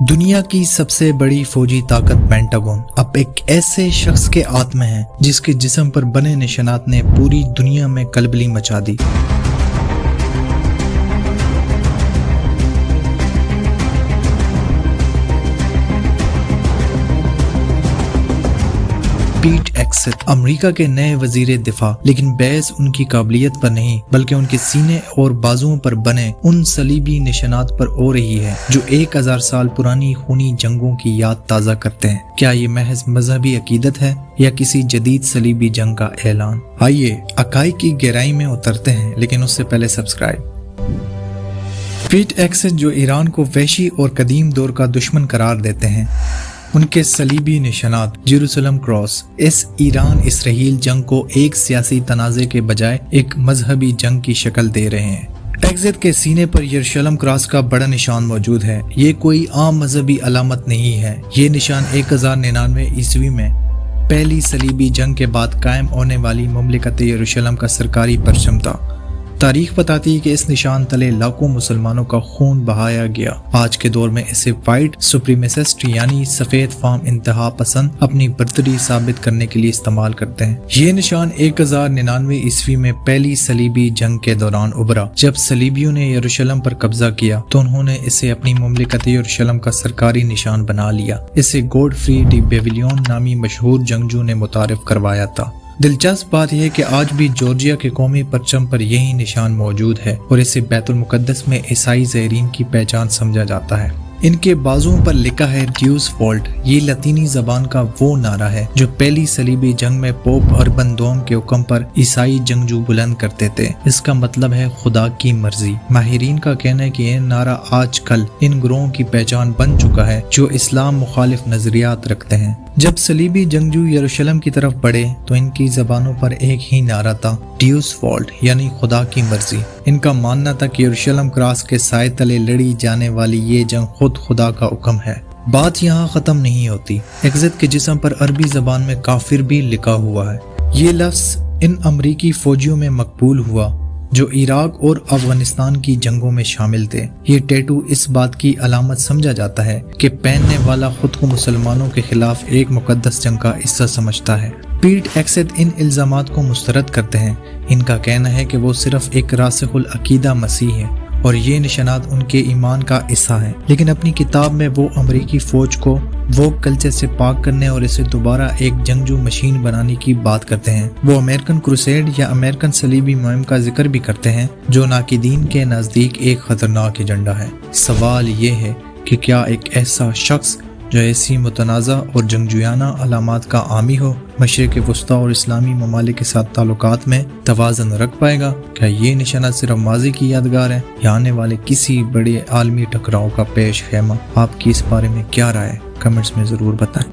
दुनिया की सबसे बड़ी फौजी ताकत पेंटागन अब एक ऐसे शख्स के आत्मा है जिसके जिस्म पर बने निशानात ने पूरी दुनिया में कलबली मचा दी। पीट हेगसेथ अमेरिका के नए वजीर दिफा, लेकिन बहस उनकी काबिलियत पर नहीं बल्कि उनके सीने और बाजुओं पर बने उन सलीबी निशानात पर हो रही है जो 1000 साल पुरानी खूनी जंगों की याद ताज़ा करते हैं। क्या ये महज मजहबी अकीदत है या किसी जदीद सलीबी जंग का ऐलान? आइए अकाई की गहराई में उतरते हैं, लेकिन उससे पहले सब्सक्राइब। पीट हेगसेथ जो ईरान को वहशी और कदीम दौर का दुश्मन करार देते हैं, उनके सलीबी निशानात जेरूसलम क्रॉस इस ईरान इसराइल जंग को एक सियासी तनाज़े के बजाय एक मजहबी जंग की शक्ल दे रहे हैं। हेगसेथ के सीने पर यरूशलेम क्रॉस का बड़ा निशान मौजूद है। ये कोई आम मजहबी अलामत नहीं है। ये निशान 1099 ईस्वी में पहली सलीबी जंग के बाद कायम होने वाली मुमलिकत यरूशलेम का सरकारी परचम था। तारीख बताती है कि इस निशान तले लाखों मुसलमानों का खून बहाया गया। आज के दौर में इसे वाइट सुप्रीमेसिस्ट यानी सफेद फार्म इंतहा पसंद अपनी बर्तरी साबित करने के लिए इस्तेमाल करते हैं। ये निशान 1099 ईस्वी में पहली सलीबी जंग के दौरान उभरा। जब सलीबियों ने यरूशलेम पर कब्जा किया तो उन्होंने इसे अपनी मुमलिकत यरूशलेम का सरकारी निशान बना लिया। इसे गॉडफ्री डी बेविलियन नामी मशहूर जंगजू ने मुतारिफ करवाया था। दिलचस्प बात यह है कि आज भी जॉर्जिया के कौमी परचम पर यही निशान मौजूद है और इसे बैतुल मुकद्दस में ईसाई ज़ायरीन की पहचान समझा जाता है। इनके बाजुओं पर लिखा है ड्यूस वॉल्ट। ये लतीनी जबान का वो नारा है जो पहली सलीबी जंग में पोप अर्बन दोम के हुक्म पर ईसाई जंगजू बुलंद करते थे। इसका मतलब है खुदा की मर्जी। माहिरीन का कहना है कि यह नारा आजकल इन ग्रोहों की पहचान बन चुका है जो इस्लाम मुखालिफ नजरियात रखते हैं। जब सलीबी जंगजू यरूशलेम की तरफ बढ़े तो इनकी जबानों पर एक ही नारा था, ड्यूस वॉल्ट यानी खुदा की मर्जी। इनका मानना था कि यरूशलेम क्रॉस के साए तले लड़ी जाने वाली ये जंग खुद खुदा का हुक्म है। बात यहाँ खत्म नहीं होती। हेगसेथ के जिस्म पर अरबी जबान में काफिर भी लिखा हुआ है। ये लफ्ज इन अमरीकी फौजियों में मकबूल हुआ जो इराक और अफगानिस्तान की जंगों में शामिल थे। ये टैटू इस बात की अलामत समझा जाता है कि पहनने वाला खुद को मुसलमानों के खिलाफ एक मुकद्दस जंग का हिस्सा समझता है। पीट हेगसेथ इन इल्जामात को मुस्तरद करते हैं। इनका कहना है कि वो सिर्फ एक रासिखुल अकीदा मसीह है और ये निशानात उनके ईमान का हिस्सा है। लेकिन अपनी किताब में वो अमेरिकी फौज को वोक कल्चर से पाक करने और इसे दोबारा एक जंगजू मशीन बनाने की बात करते हैं। वो अमेरिकन क्रूसेड या अमेरिकन सलीबी मुहिम का जिक्र भी करते हैं जो नाकिदीन के नजदीक एक खतरनाक एजेंडा है। सवाल ये है कि क्या एक ऐसा शख्स जो ऐसी मुतनाज़ा और जंगजुयाना अलामात का आमी हो मशरिक़ वस्ता और इस्लामी ममालिक के साथ ताल्लुकात में तवाज़न रख पाएगा? क्या ये निशाना सिर्फ माजी की यादगार है या आने वाले किसी बड़े आलमी टकराव का पेश खेमा? आपकी इस बारे में क्या राय है? कमेंट्स में ज़रूर बताएं।